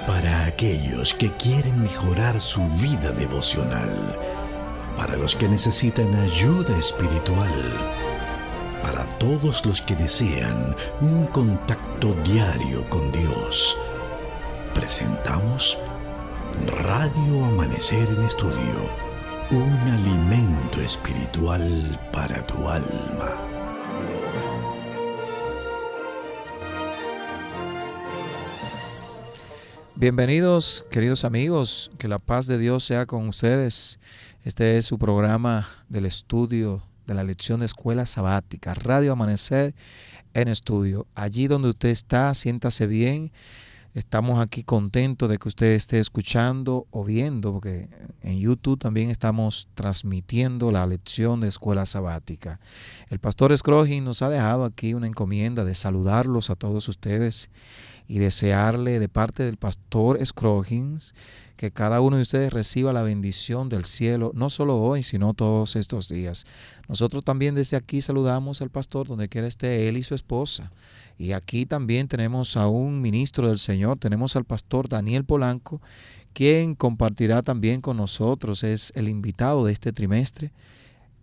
Para aquellos que quieren mejorar su vida devocional, para los que necesitan ayuda espiritual, para todos los que desean un contacto diario con Dios, presentamos Radio Amanecer en Estudio, un alimento espiritual para tu alma. Bienvenidos, queridos amigos, que la paz de Dios sea con ustedes. Este es su programa del estudio de la lección de escuela sabática, Radio Amanecer en Estudio. Allí donde usted está, siéntase bien. Estamos aquí contentos de que usted esté escuchando o viendo, porque en YouTube también estamos transmitiendo la lección de escuela sabática. El pastor Scrogin nos ha dejado aquí una encomienda de saludarlos a todos ustedes y desearle de parte del pastor Scrogin que cada uno de ustedes reciba la bendición del cielo, no solo hoy, sino todos estos días. Nosotros también desde aquí saludamos al pastor donde quiera esté él y su esposa. Y aquí también tenemos a un ministro del Señor, tenemos al pastor Daniel Polanco, quien compartirá también con nosotros, es el invitado de este trimestre,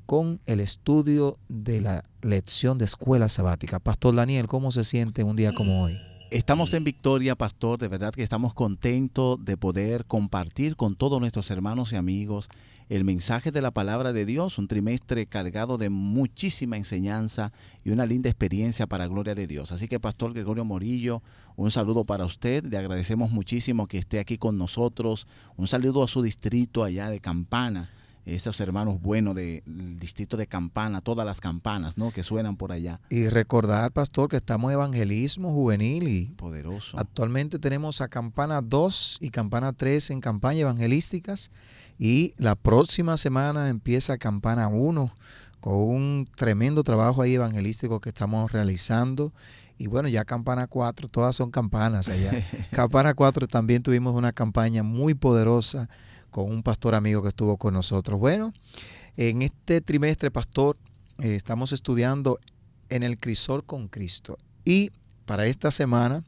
con el estudio de la lección de escuela sabática. Pastor Daniel, ¿cómo se siente un día como hoy? Estamos en victoria, pastor, de verdad que estamos contentos de poder compartir con todos nuestros hermanos y amigos el mensaje de la palabra de Dios, un trimestre cargado de muchísima enseñanza y una linda experiencia para gloria de Dios. Así que, pastor Gregorio Morillo, un saludo para usted, le agradecemos muchísimo que esté aquí con nosotros, un saludo a su distrito allá de Campana, esos hermanos buenos del distrito de Campana, todas las campanas, ¿no?, que suenan por allá. Y recordar, pastor, que estamos en evangelismo juvenil y poderoso. Actualmente tenemos a Campana 2 y Campana 3 en campaña evangelísticas y la próxima semana empieza Campana 1 con un tremendo trabajo ahí evangelístico que estamos realizando. Y bueno, ya Campana 4, todas son campanas allá. Campana 4 también tuvimos una campaña muy poderosa con un pastor amigo que estuvo con nosotros. Bueno, en este trimestre, pastor, estamos estudiando en el crisol con Cristo. Y para esta semana,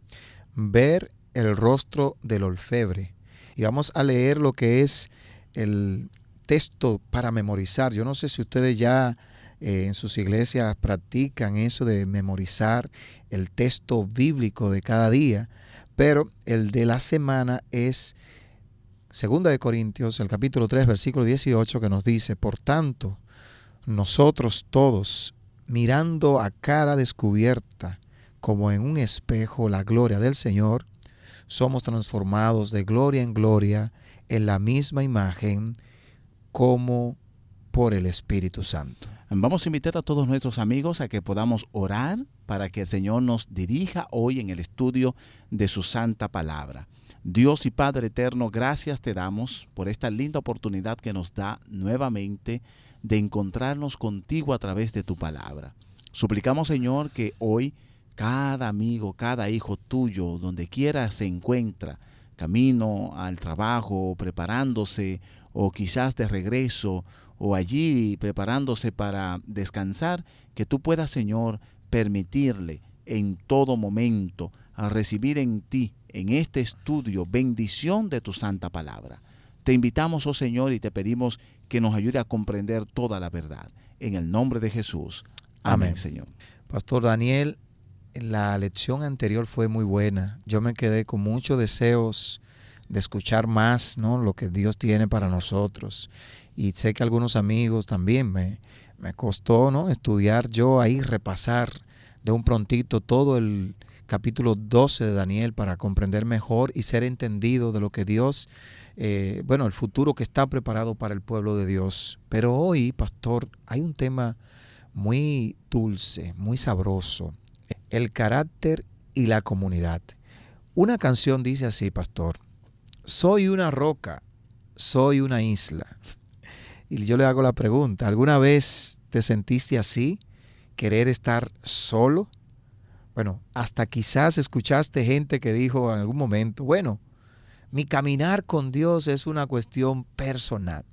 ver el rostro del orfebre. Y vamos a leer lo que es el texto para memorizar. Yo no sé si ustedes ya en sus iglesias practican eso de memorizar el texto bíblico de cada día, pero el de la semana es 2 Corintios, el capítulo 3, versículo 18, que nos dice: por tanto, nosotros todos, mirando a cara descubierta, como en un espejo, la gloria del Señor, somos transformados de gloria en gloria en la misma imagen, como por el Espíritu Santo. Vamos a invitar a todos nuestros amigos a que podamos orar para que el Señor nos dirija hoy en el estudio de su santa palabra. Dios y Padre eterno, gracias te damos por esta linda oportunidad que nos da nuevamente de encontrarnos contigo a través de tu palabra. Suplicamos, Señor, que hoy cada amigo, cada hijo tuyo, donde quiera se encuentra, camino al trabajo, preparándose, o quizás de regreso, o allí preparándose para descansar, que tú puedas, Señor, permitirle en todo momento a recibir en ti, en este estudio, bendición de tu santa palabra. Te invitamos, oh Señor, y te pedimos que nos ayude a comprender toda la verdad. En el nombre de Jesús. Amén, Señor. Pastor Daniel, la lección anterior fue muy buena. Yo me quedé con muchos deseos de escuchar más, ¿no?, lo que Dios tiene para nosotros. Y sé que algunos amigos también me costó, ¿no?, estudiar yo ahí, repasar de un prontito todo el capítulo 12 de Daniel para comprender mejor y ser entendido de lo que Dios, el futuro que está preparado para el pueblo de Dios. Pero hoy, pastor, hay un tema muy dulce, muy sabroso: el carácter y la comunidad. Una canción dice así, pastor: soy una roca, soy una isla. Y yo le hago la pregunta: ¿alguna vez te sentiste así? ¿Querer estar solo? Bueno, hasta quizás escuchaste gente que dijo en algún momento: bueno, mi caminar con Dios es una cuestión personal.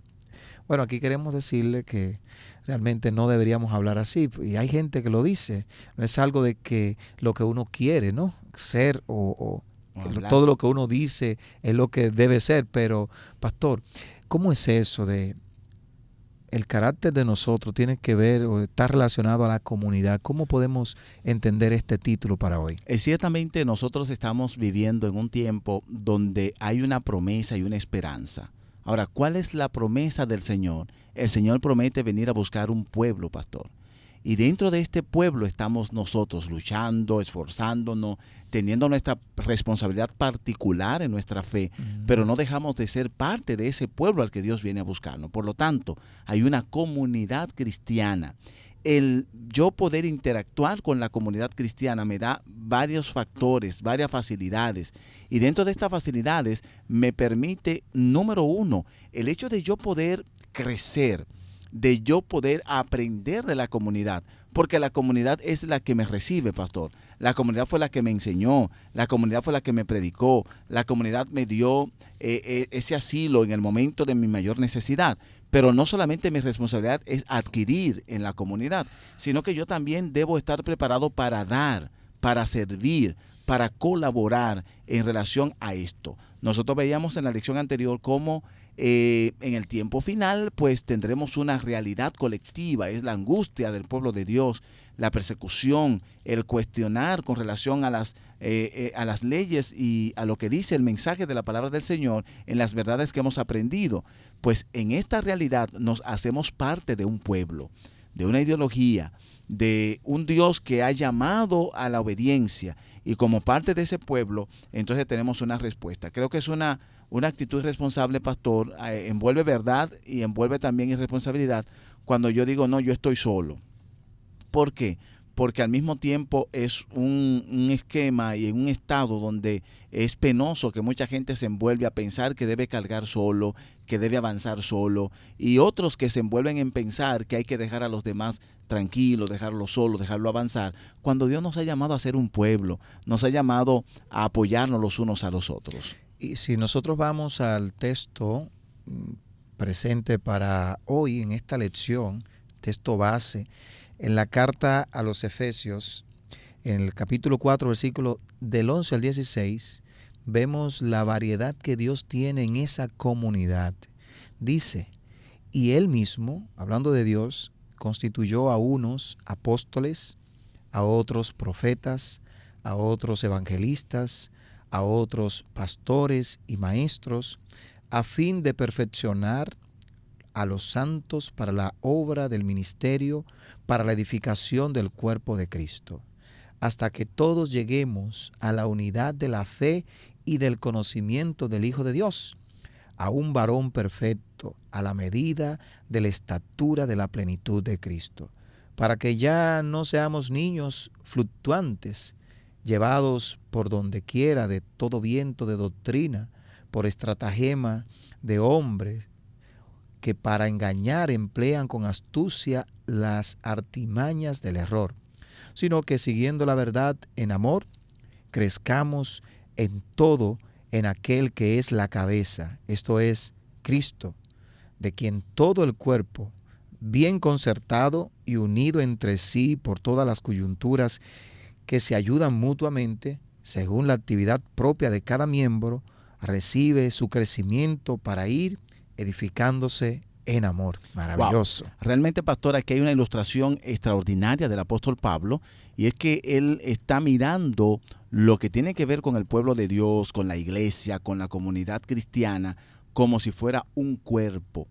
Bueno, aquí queremos decirle que realmente no deberíamos hablar así. Y hay gente que lo dice. No es algo de que lo que uno quiere, ¿no?, ser o Claro. Todo lo que uno dice es lo que debe ser, pero pastor, ¿cómo es eso de el carácter de nosotros tiene que ver o está relacionado a la comunidad? ¿Cómo podemos entender este título para hoy? Ciertamente nosotros estamos viviendo en un tiempo donde hay una promesa y una esperanza. Ahora, ¿cuál es la promesa del Señor? El Señor promete venir a buscar un pueblo, pastor. Y dentro de este pueblo estamos nosotros luchando, esforzándonos, teniendo nuestra responsabilidad particular en nuestra fe, pero no dejamos de ser parte de ese pueblo al que Dios viene a buscarnos. Por lo tanto, hay una comunidad cristiana. El yo poder interactuar con la comunidad cristiana me da varios factores, varias facilidades. Y dentro de estas facilidades me permite, número uno, el hecho de yo poder crecer, de yo poder aprender de la comunidad, porque la comunidad es la que me recibe, pastor. La comunidad fue la que me enseñó, la comunidad fue la que me predicó, la comunidad me dio ese asilo en el momento de mi mayor necesidad. Pero no solamente mi responsabilidad es adquirir en la comunidad, sino que yo también debo estar preparado para dar, para servir, para colaborar en relación a esto. Nosotros veíamos en la lección anterior cómo en el tiempo final pues tendremos una realidad colectiva, es la angustia del pueblo de Dios, la persecución, el cuestionar con relación a las leyes y a lo que dice el mensaje de la palabra del Señor en las verdades que hemos aprendido. Pues en esta realidad nos hacemos parte de un pueblo, de una ideología, de un Dios que ha llamado a la obediencia, y como parte de ese pueblo, entonces tenemos una respuesta. Creo que es una actitud responsable, pastor, envuelve verdad y envuelve también irresponsabilidad cuando yo digo, no, yo estoy solo. ¿Por qué? Porque al mismo tiempo es un esquema y en un estado donde es penoso que mucha gente se envuelve a pensar que debe cargar solo, que debe avanzar solo, y otros que se envuelven en pensar que hay que dejar a los demás tranquilos, dejarlo solo, dejarlo avanzar, cuando Dios nos ha llamado a ser un pueblo, nos ha llamado a apoyarnos los unos a los otros. Y si nosotros vamos al texto presente para hoy en esta lección, texto base, en la carta a los Efesios, en el capítulo 4, versículo del 11 al 16, vemos la variedad que Dios tiene en esa comunidad. Dice, y Él mismo, hablando de Dios, constituyó a unos apóstoles, a otros profetas, a otros evangelistas, a otros pastores y maestros, a fin de perfeccionar a los santos para la obra del ministerio, para la edificación del cuerpo de Cristo, hasta que todos lleguemos a la unidad de la fe y del conocimiento del Hijo de Dios, a un varón perfecto, a la medida de la estatura de la plenitud de Cristo, para que ya no seamos niños fluctuantes, llevados por donde quiera de todo viento de doctrina, por estratagema de hombres, que para engañar emplean con astucia las artimañas del error, sino que siguiendo la verdad en amor, crezcamos en todo en aquel que es la cabeza, esto es Cristo, de quien todo el cuerpo, bien concertado y unido entre sí por todas las coyunturas que se ayudan mutuamente, según la actividad propia de cada miembro, recibe su crecimiento para ir edificándose en amor. Maravilloso. Wow. Realmente, pastor, aquí hay una ilustración extraordinaria del apóstol Pablo, y es que él está mirando lo que tiene que ver con el pueblo de Dios, con la iglesia, con la comunidad cristiana, como si fuera un cuerpo.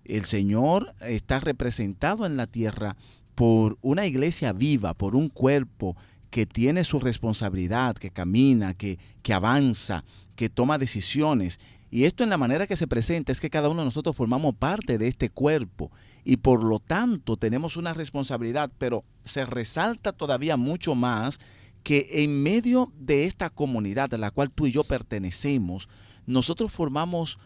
El Señor está representado en la tierra por una iglesia viva, por un cuerpo que tiene su responsabilidad, que camina, que avanza, que toma decisiones. Y esto en la manera que se presenta es que cada uno de nosotros formamos parte de este cuerpo y por lo tanto tenemos una responsabilidad, pero se resalta todavía mucho más que en medio de esta comunidad a la cual tú y yo pertenecemos, nosotros formamos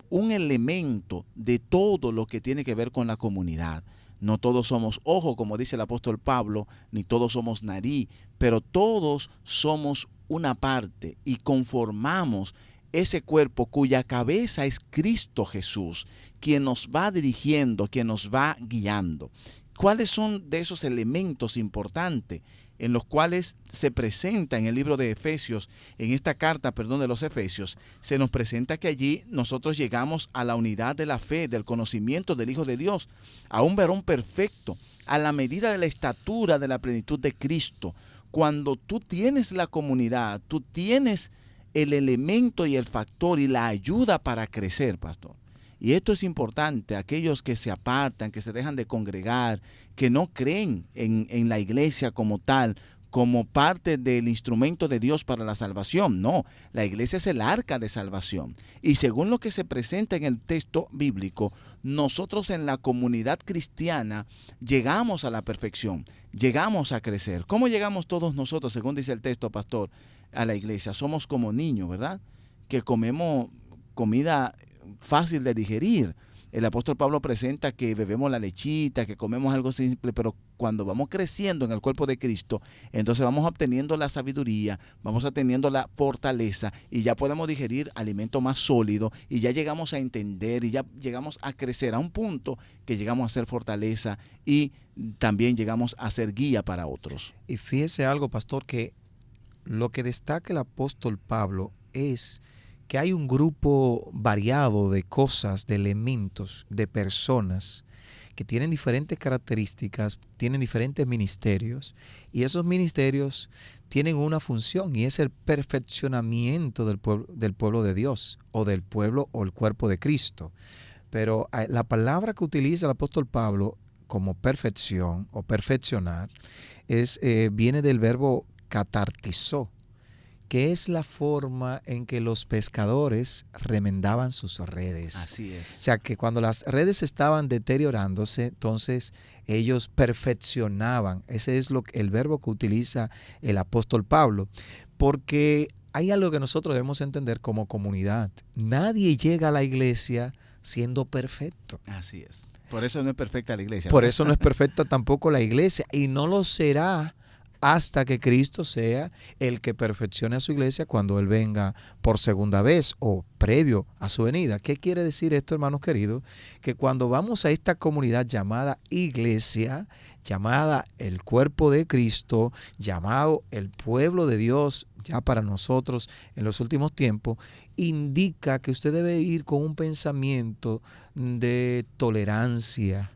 un elemento de todo lo que tiene que ver con la comunidad. No todos somos ojo, como dice el apóstol Pablo, ni todos somos nariz, pero todos somos una parte y conformamos ese cuerpo cuya cabeza es Cristo Jesús, quien nos va dirigiendo, quien nos va guiando. ¿Cuáles son de esos elementos importantes? en los cuales se presenta en el libro de Efesios, en esta carta, de los Efesios, se nos presenta que allí nosotros llegamos a la unidad de la fe, del conocimiento del Hijo de Dios, a un varón perfecto, a la medida de la estatura de la plenitud de Cristo. Cuando tú tienes la comunidad, tú tienes el elemento y el factor y la ayuda para crecer, pastor. Y esto es importante, aquellos que se apartan, que se dejan de congregar, que no creen en la iglesia como tal, como parte del instrumento de Dios para la salvación. No, la iglesia es el arca de salvación. Y según lo que se presenta en el texto bíblico, nosotros en la comunidad cristiana llegamos a la perfección, llegamos a crecer. ¿Cómo llegamos todos nosotros, según dice el texto, pastor, a la iglesia? Somos como niños, ¿verdad? Que comemos comida fácil de digerir. El apóstol Pablo presenta que bebemos la lechita, que comemos algo simple, pero cuando vamos creciendo en el cuerpo de Cristo, entonces vamos obteniendo la sabiduría, vamos obteniendo la fortaleza y ya podemos digerir alimento más sólido y ya llegamos a entender y ya llegamos a crecer a un punto que llegamos a ser fortaleza y también llegamos a ser guía para otros. Y fíjese algo, pastor, que lo que destaca el apóstol Pablo es que hay un grupo variado de cosas, de elementos, de personas que tienen diferentes características, tienen diferentes ministerios, y esos ministerios tienen una función, y es el perfeccionamiento del pueblo de Dios, o del pueblo o el cuerpo de Cristo. Pero la palabra que utiliza el apóstol Pablo como perfección o perfeccionar viene del verbo catartizó, que es la forma en que los pescadores remendaban sus redes. Así es. O sea, que cuando las redes estaban deteriorándose, entonces ellos perfeccionaban. Ese es el verbo que utiliza el apóstol Pablo. Porque hay algo que nosotros debemos entender como comunidad. Nadie llega a la iglesia siendo perfecto. Así es. Por eso no es perfecta la iglesia. Por eso no es perfecta tampoco la iglesia, y no lo será hasta que Cristo sea el que perfeccione a su iglesia cuando Él venga por segunda vez o previo a su venida. ¿Qué quiere decir esto, hermanos queridos? Que cuando vamos a esta comunidad llamada iglesia, llamada el cuerpo de Cristo, llamado el pueblo de Dios ya para nosotros en los últimos tiempos, indica que usted debe ir con un pensamiento de tolerancia,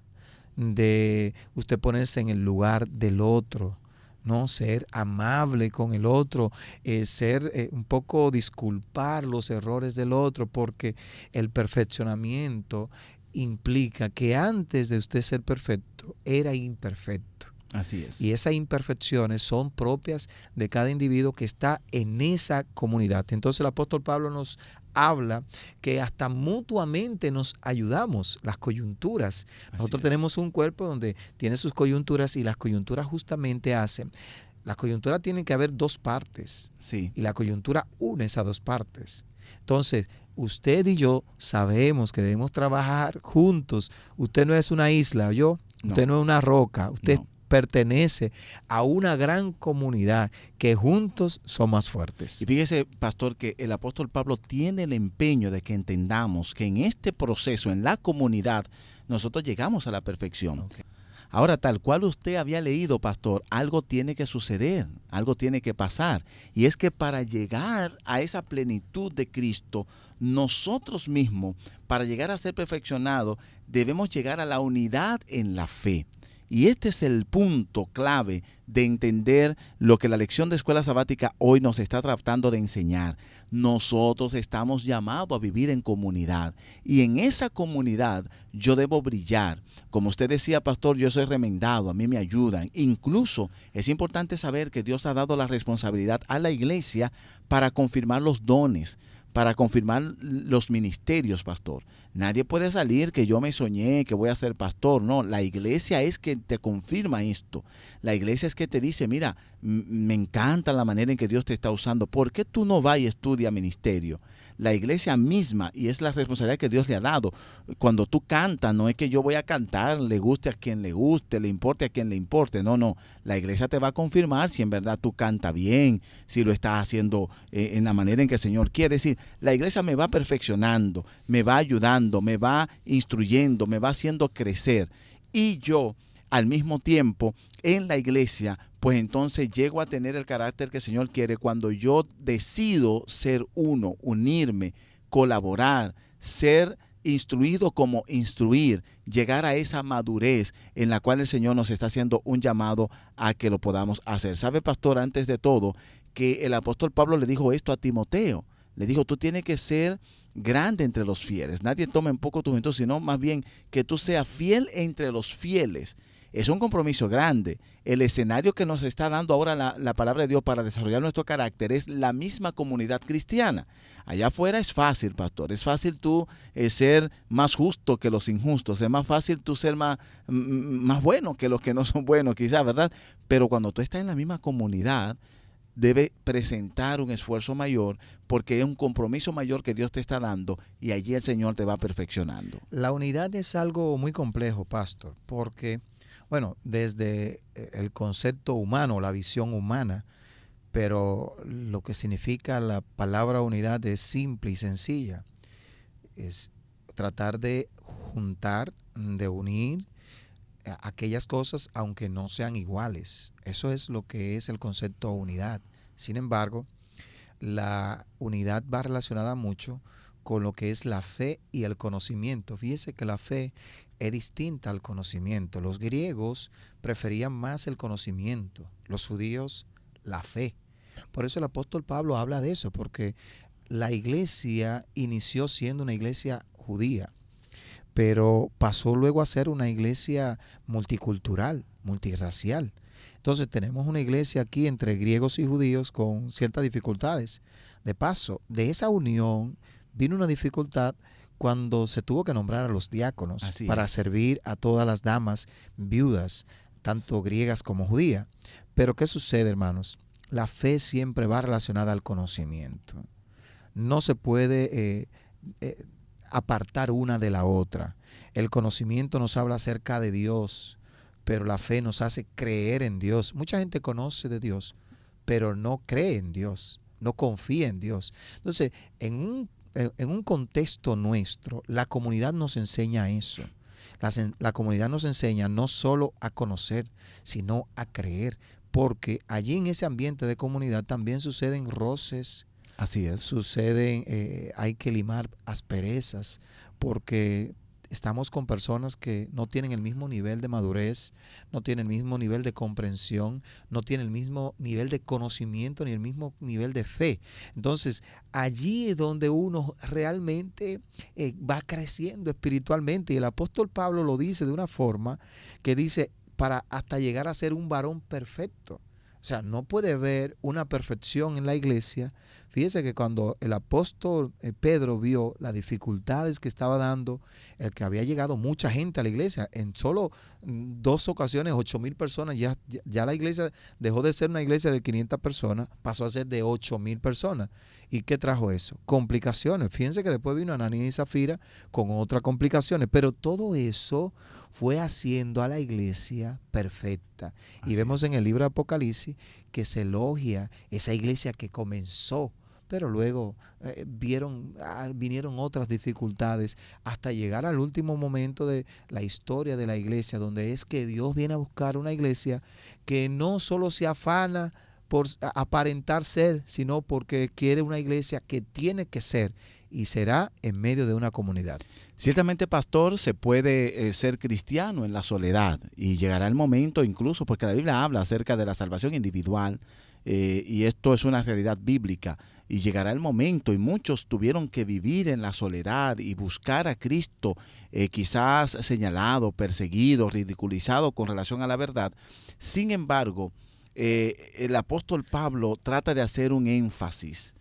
de usted ponerse en el lugar del otro, ¿no? Ser amable con el otro, un poco disculpar los errores del otro, porque el perfeccionamiento implica que antes de usted ser perfecto, era imperfecto. Así es. Y esas imperfecciones son propias de cada individuo que está en esa comunidad. Entonces el apóstol Pablo nos habla que hasta mutuamente nos ayudamos, las coyunturas. Nosotros tenemos un cuerpo donde tiene sus coyunturas, y las coyunturas justamente hacen. Las coyunturas tienen que haber dos partes. Sí. Y la coyuntura une esas dos partes. Entonces, usted y yo sabemos que debemos trabajar juntos. Usted no es una isla, usted no es una roca, usted pertenece a una gran comunidad que juntos son más fuertes. Y fíjese, pastor, que el apóstol Pablo tiene el empeño de que entendamos que en este proceso, en la comunidad, nosotros llegamos a la perfección. Okay. Ahora, tal cual usted había leído, pastor, algo tiene que suceder, algo tiene que pasar. Y es que para llegar a esa plenitud de Cristo, nosotros mismos, para llegar a ser perfeccionados, debemos llegar a la unidad en la fe. Y este es el punto clave de entender lo que la lección de escuela sabática hoy nos está tratando de enseñar. Nosotros estamos llamados a vivir en comunidad, y en esa comunidad yo debo brillar. Como usted decía, pastor, yo soy remendado, a mí me ayudan. Incluso es importante saber que Dios ha dado la responsabilidad a la iglesia para confirmar los dones, para confirmar los ministerios, pastor. Nadie puede salir que yo me soñé que voy a ser pastor. No, la iglesia es que te confirma esto. La iglesia es que te dice, mira, me encanta la manera en que Dios te está usando. ¿Por qué tú no vas y estudias ministerio? La iglesia misma, y es la responsabilidad que Dios le ha dado. Cuando tú cantas, no es que yo voy a cantar, le guste a quien le guste, le importe a quien le importe. No. La iglesia te va a confirmar si en verdad tú cantas bien, si lo estás haciendo en la manera en que el Señor quiere. Es decir, la iglesia me va perfeccionando, me va ayudando, me va instruyendo, me va haciendo crecer. Y yo, al mismo tiempo en la iglesia, pues entonces llego a tener el carácter que el Señor quiere cuando yo decido ser uno, unirme, colaborar, ser instruido como instruir, llegar a esa madurez en la cual el Señor nos está haciendo un llamado a que lo podamos hacer. ¿Sabe, pastor, antes de todo, que el apóstol Pablo le dijo esto a Timoteo? Le dijo, tú tienes que ser grande entre los fieles. Nadie toma en poco tu juventud, sino más bien que tú seas fiel entre los fieles. Es un compromiso grande. El escenario que nos está dando ahora la palabra de Dios para desarrollar nuestro carácter es la misma comunidad cristiana. Allá afuera es fácil, pastor. Es fácil tú ser más justo que los injustos. Es más fácil tú ser más bueno que los que no son buenos, quizás, ¿verdad? Pero cuando tú estás en la misma comunidad, debe presentar un esfuerzo mayor porque es un compromiso mayor que Dios te está dando y allí el Señor te va perfeccionando. La unidad es algo muy complejo, pastor, porque, bueno, desde el concepto humano, la visión humana, pero lo que significa la palabra unidad es simple y sencilla. Es tratar de juntar, de unir aquellas cosas aunque no sean iguales. Eso es lo que es el concepto de unidad. Sin embargo, la unidad va relacionada mucho con lo que es la fe y el conocimiento. Fíjese que la fe es distinta al conocimiento. Los griegos preferían más el conocimiento, los judíos la fe. Por eso el apóstol Pablo habla de eso, porque la iglesia inició siendo una iglesia judía, pero pasó luego a ser una iglesia multicultural, multirracial. Entonces tenemos una iglesia aquí entre griegos y judíos con ciertas dificultades. De paso, de esa unión vino una dificultad cuando se tuvo que nombrar a los diáconos para servir a todas las damas viudas, tanto griegas como judías. Pero ¿qué sucede, hermanos? La fe siempre va relacionada al conocimiento. No se puede apartar una de la otra. El conocimiento nos habla acerca de Dios, pero la fe nos hace creer en Dios. Mucha gente conoce de Dios, pero no cree en Dios, no confía en Dios. Entonces, en un contexto nuestro, la comunidad nos enseña eso. La comunidad nos enseña no solo a conocer, sino a creer, porque allí en ese ambiente de comunidad también suceden roces. Así es. Hay que limar asperezas, porque estamos con personas que no tienen el mismo nivel de madurez, no tienen el mismo nivel de comprensión, no tienen el mismo nivel de conocimiento ni el mismo nivel de fe. Entonces, allí es donde uno realmente va creciendo espiritualmente. Y el apóstol Pablo lo dice de una forma que dice, para hasta llegar a ser un varón perfecto. O sea, no puede haber una perfección en la iglesia. Fíjese que cuando el apóstol Pedro vio las dificultades que estaba dando, el que había llegado mucha gente a la iglesia, en solo 2 ocasiones, 8,000 personas, ya la iglesia dejó de ser una iglesia de 500 personas, pasó a ser de 8,000 personas. ¿Y qué trajo eso? Complicaciones. Fíjense que después vino Ananías y Zafira con otras complicaciones, pero todo eso fue haciendo a la iglesia perfecta. Y vemos en el libro de Apocalipsis que se elogia esa iglesia que comenzó, pero luego vinieron otras dificultades hasta llegar al último momento de la historia de la iglesia, donde es que Dios viene a buscar una iglesia que no solo se afana por aparentar ser, sino porque quiere una iglesia que tiene que ser y será en medio de una comunidad. Ciertamente, pastor, se puede ser cristiano en la soledad y llegará el momento incluso, porque la Biblia habla acerca de la salvación individual y esto es una realidad bíblica, y llegará el momento y muchos tuvieron que vivir en la soledad y buscar a Cristo, quizás señalado, perseguido, ridiculizado con relación a la verdad. Sin embargo, el apóstol Pablo trata de hacer un énfasis.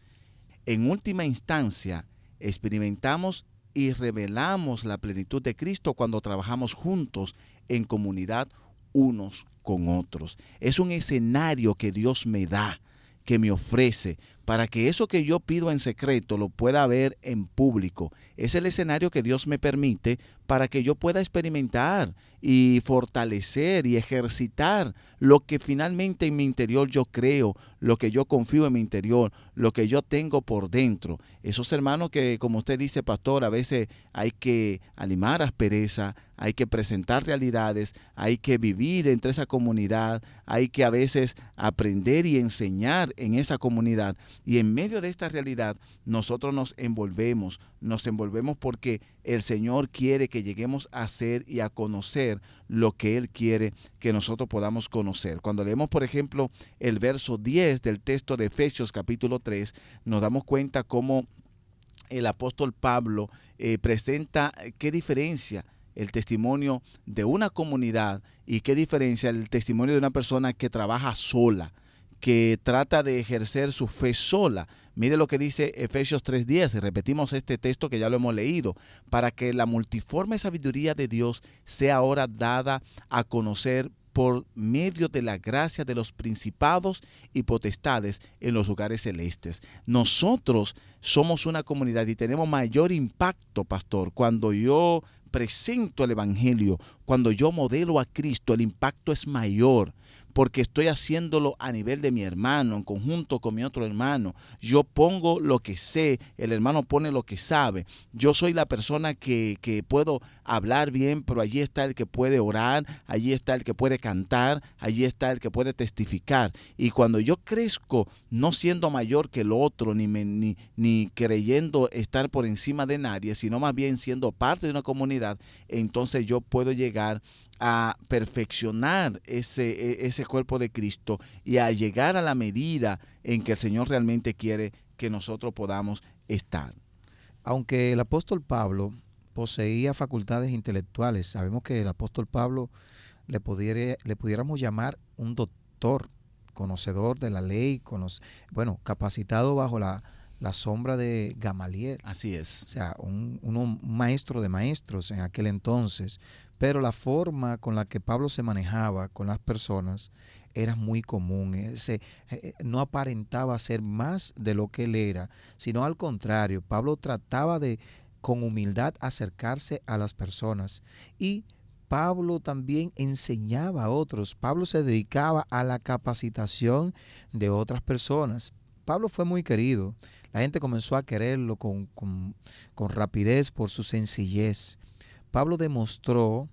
En última instancia, experimentamos y revelamos la plenitud de Cristo cuando trabajamos juntos en comunidad unos con otros. Es un escenario que Dios me da, que me ofrece para que eso que yo pido en secreto lo pueda ver en público. Es el escenario que Dios me permite para que yo pueda experimentar y fortalecer y ejercitar lo que finalmente en mi interior yo creo, lo que yo confío en mi interior, lo que yo tengo por dentro. Esos hermanos que, como usted dice, pastor, a veces hay que animar aspereza, hay que presentar realidades, hay que vivir entre esa comunidad, hay que a veces aprender y enseñar en esa comunidad. Y en medio de esta realidad nosotros nos envolvemos porque el Señor quiere que lleguemos a ser y a conocer lo que Él quiere que nosotros podamos conocer. Cuando leemos, por ejemplo, el verso 10 del texto de Efesios capítulo 3, nos damos cuenta cómo el apóstol Pablo presenta qué diferencia el testimonio de una comunidad y qué diferencia el testimonio de una persona que trabaja sola, que trata de ejercer su fe sola. Mire lo que dice Efesios 3:10, y repetimos este texto que ya lo hemos leído, para que la multiforme sabiduría de Dios sea ahora dada a conocer por medio de la gracia de los principados y potestades en los lugares celestes. Nosotros somos una comunidad y tenemos mayor impacto, pastor, cuando yo presento el evangelio, cuando yo modelo a Cristo, el impacto es mayor, porque estoy haciéndolo a nivel de mi hermano, en conjunto con mi otro hermano. Yo pongo lo que sé, el hermano pone lo que sabe. Yo soy la persona que puedo hablar bien, pero allí está el que puede orar, allí está el que puede cantar, allí está el que puede testificar. Y cuando yo crezco, no siendo mayor que el otro, ni creyendo estar por encima de nadie, sino más bien siendo parte de una comunidad, entonces yo puedo llegar a perfeccionar ese cuerpo de Cristo y a llegar a la medida en que el Señor realmente quiere que nosotros podamos estar. Aunque el apóstol Pablo poseía facultades intelectuales, sabemos que el apóstol Pablo le pudiéramos llamar un doctor, conocedor de la ley, capacitado bajo la sombra de Gamaliel. Así es. O sea, un maestro de maestros en aquel entonces. Pero la forma con la que Pablo se manejaba con las personas era muy común. No aparentaba ser más de lo que él era, sino al contrario. Pablo trataba de, con humildad, acercarse a las personas. Y Pablo también enseñaba a otros. Pablo se dedicaba a la capacitación de otras personas. Pablo fue muy querido. La gente comenzó a quererlo con rapidez por su sencillez. Pablo demostró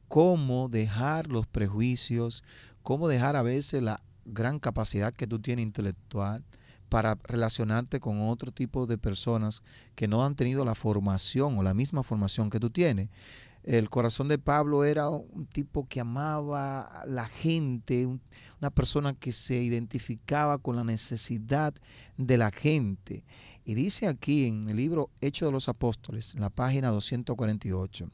cómo dejar los prejuicios, cómo dejar a veces la gran capacidad que tú tienes intelectual para relacionarte con otro tipo de personas que no han tenido la formación o la misma formación que tú tienes. El corazón de Pablo era un tipo que amaba a la gente, una persona que se identificaba con la necesidad de la gente. Y dice aquí en el libro Hechos de los Apóstoles, en la página 248,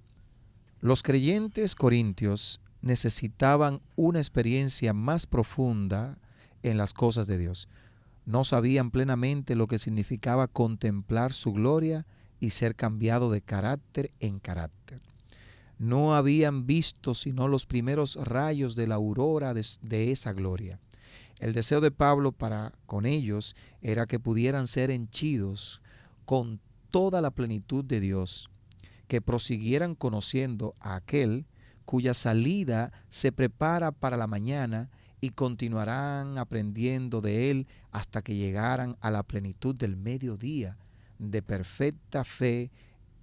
los creyentes corintios necesitaban una experiencia más profunda en las cosas de Dios. No sabían plenamente lo que significaba contemplar su gloria y ser cambiado de carácter en carácter. No habían visto sino los primeros rayos de la aurora de esa gloria. El deseo de Pablo para con ellos era que pudieran ser henchidos con toda la plenitud de Dios, que prosiguieran conociendo a aquel cuya salida se prepara para la mañana y continuarán aprendiendo de él hasta que llegaran a la plenitud del mediodía de perfecta fe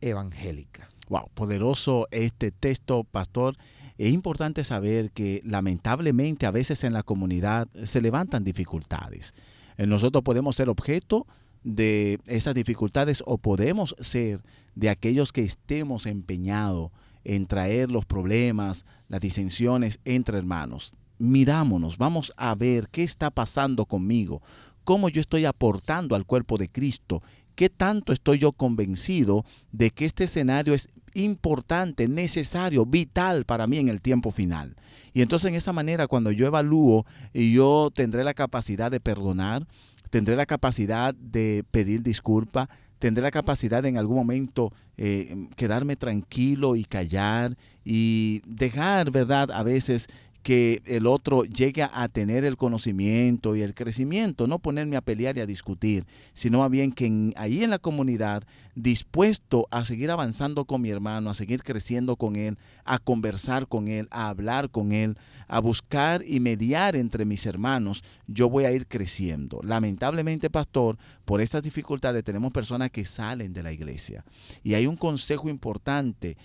evangélica. Wow, poderoso este texto, pastor. Es importante saber que lamentablemente a veces en la comunidad se levantan dificultades. Nosotros podemos ser objeto de esas dificultades o podemos ser de aquellos que estemos empeñados en traer los problemas, las disensiones entre hermanos. Mirámonos, vamos a ver qué está pasando conmigo, cómo yo estoy aportando al cuerpo de Cristo, qué tanto estoy yo convencido de que este escenario es importante, necesario, vital para mí en el tiempo final. Y entonces en esa manera cuando yo evalúo, yo tendré la capacidad de perdonar, tendré la capacidad de pedir disculpa, tendré la capacidad de en algún momento quedarme tranquilo y callar y dejar, ¿verdad?, a veces que el otro llegue a tener el conocimiento y el crecimiento, no ponerme a pelear y a discutir, sino más bien que ahí en la comunidad, dispuesto a seguir avanzando con mi hermano, a seguir creciendo con él, a conversar con él, a hablar con él, a buscar y mediar entre mis hermanos, yo voy a ir creciendo. Lamentablemente, pastor, por estas dificultades tenemos personas que salen de la iglesia. Y hay un consejo importante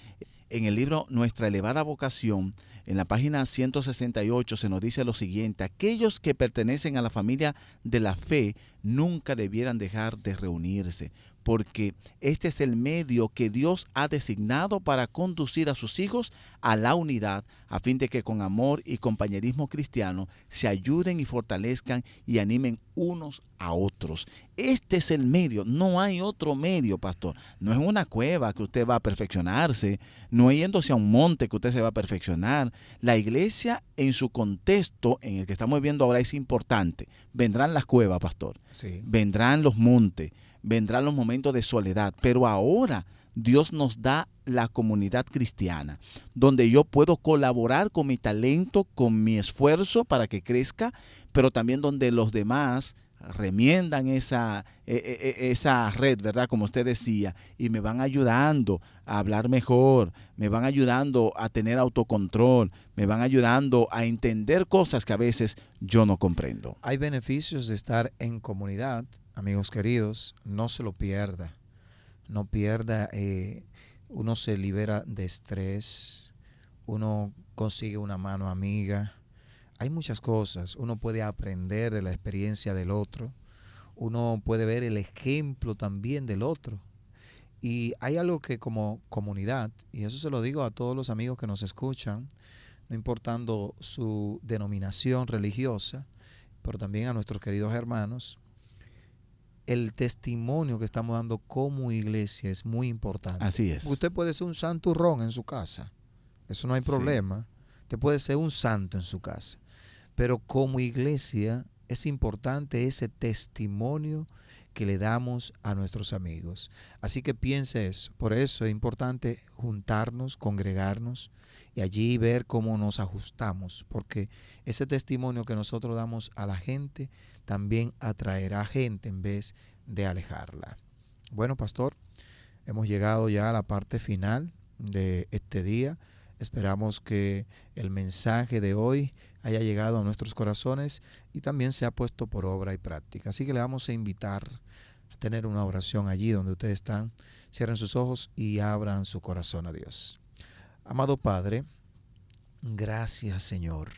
en el libro Nuestra elevada vocación. En la página 168 se nos dice lo siguiente: aquellos que pertenecen a la familia de la fe nunca debieran dejar de reunirse, porque este es el medio que Dios ha designado para conducir a sus hijos a la unidad, a fin de que con amor y compañerismo cristiano se ayuden y fortalezcan y animen unos a otros. Este es el medio, no hay otro medio, pastor. No es una cueva que usted va a perfeccionarse, no es yéndose a un monte que usted se va a perfeccionar. La iglesia en su contexto en el que estamos viviendo ahora es importante. Vendrán las cuevas, pastor. Sí. Vendrán los montes, vendrán los momentos de soledad, pero ahora Dios nos da la comunidad cristiana, donde yo puedo colaborar con mi talento, con mi esfuerzo para que crezca, pero también donde los demás remiendan esa red, ¿verdad? Como usted decía, y me van ayudando a hablar mejor, me van ayudando a tener autocontrol, me van ayudando a entender cosas que a veces yo no comprendo. Hay beneficios de estar en comunidad, amigos queridos, no se lo pierda. No pierda, uno se libera de estrés, uno consigue una mano amiga. Hay muchas cosas, uno puede aprender de la experiencia del otro, uno puede ver el ejemplo también del otro. Y hay algo que como comunidad, y eso se lo digo a todos los amigos que nos escuchan, no importando su denominación religiosa, pero también a nuestros queridos hermanos, el testimonio que estamos dando como iglesia es muy importante. Así es. Usted puede ser un santurrón en su casa, eso no hay problema. Sí. Usted puede ser un santo en su casa, pero como iglesia es importante ese testimonio que le damos a nuestros amigos. Así que piense eso. Por eso es importante juntarnos, congregarnos y allí ver cómo nos ajustamos, porque ese testimonio que nosotros damos a la gente también atraerá gente en vez de alejarla. Bueno, pastor, hemos llegado ya a la parte final de este día. Esperamos que el mensaje de hoy haya llegado a nuestros corazones y también se ha puesto por obra y práctica. Así que le vamos a invitar a tener una oración allí donde ustedes están. Cierren sus ojos y abran su corazón a Dios. Amado Padre, gracias, Señor,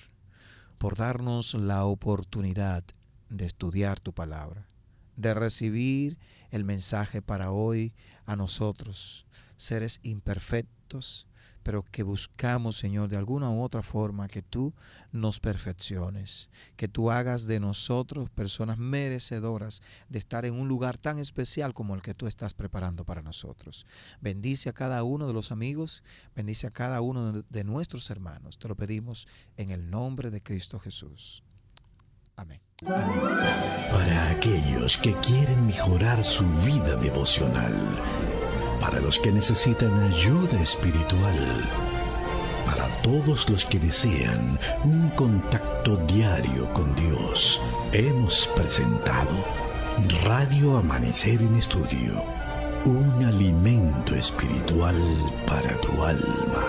por darnos la oportunidad de estudiar tu palabra, de recibir el mensaje para hoy a nosotros, seres imperfectos, pero que buscamos, Señor, de alguna u otra forma que tú nos perfecciones, que tú hagas de nosotros personas merecedoras de estar en un lugar tan especial como el que tú estás preparando para nosotros. Bendice a cada uno de los amigos, bendice a cada uno de nuestros hermanos. Te lo pedimos en el nombre de Cristo Jesús. Amén. Amén. Para aquellos que quieren mejorar su vida devocional, para los que necesitan ayuda espiritual, para todos los que desean un contacto diario con Dios, hemos presentado Radio Amanecer en Estudio, un alimento espiritual para tu alma.